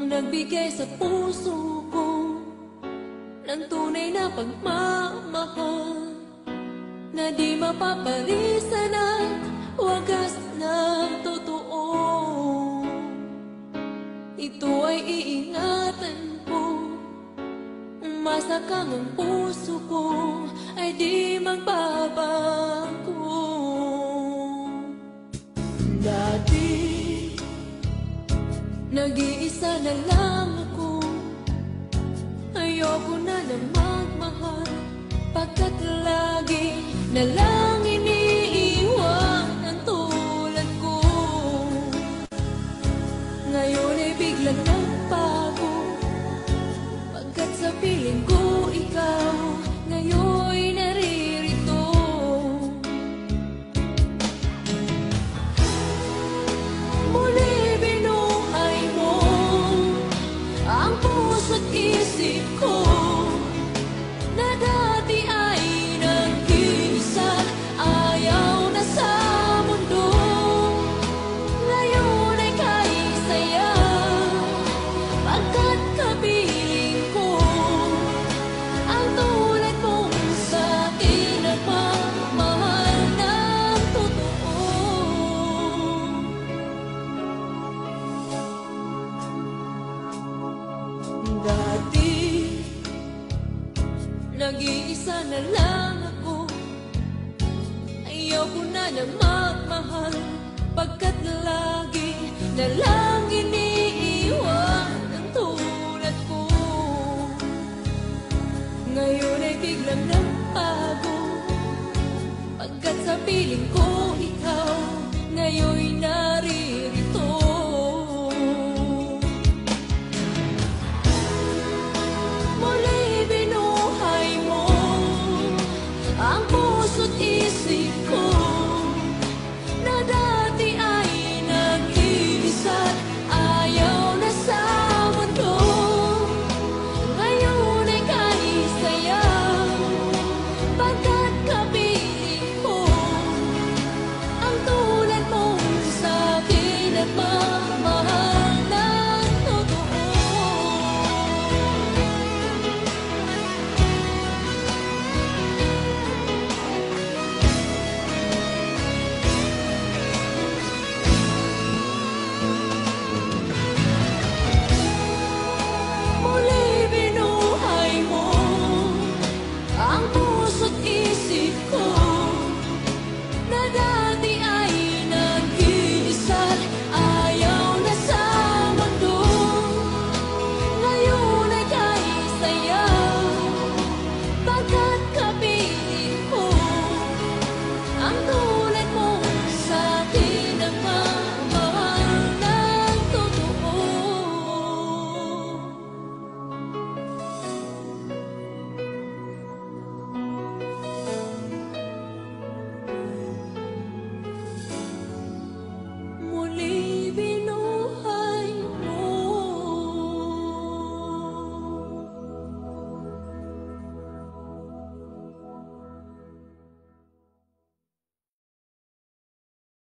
nagbigay sa puso ko ng tunay na pagmamahal na di mapapalisan at wagas na totoo. Ito ay iingatan ko, umasa kang ang puso ko ay di magbabago. Dati nag-iisa na lang ako, ayoko na na magmahal, pagkat lagi na lang iniiwan ang tulad ko. Ngayon ay biglang nagbago, pagkat sa piling ko ikaw ngayon naririto. Muli binuhay mo ang puso't isip ko na dati ay nag-iisa, ayaw na sa mundo. Ngayon ay kaisaya, pagkat kapiling ko ang tulad mong sa'kin nagmamahal ng totoo. Dati nag-iisa na lang ako, ayaw ko na na magmahal, pagkat lagi na lang iniiwan ang tulad ko. Ngayon ay biglang nagbago, pagkat sa piling ko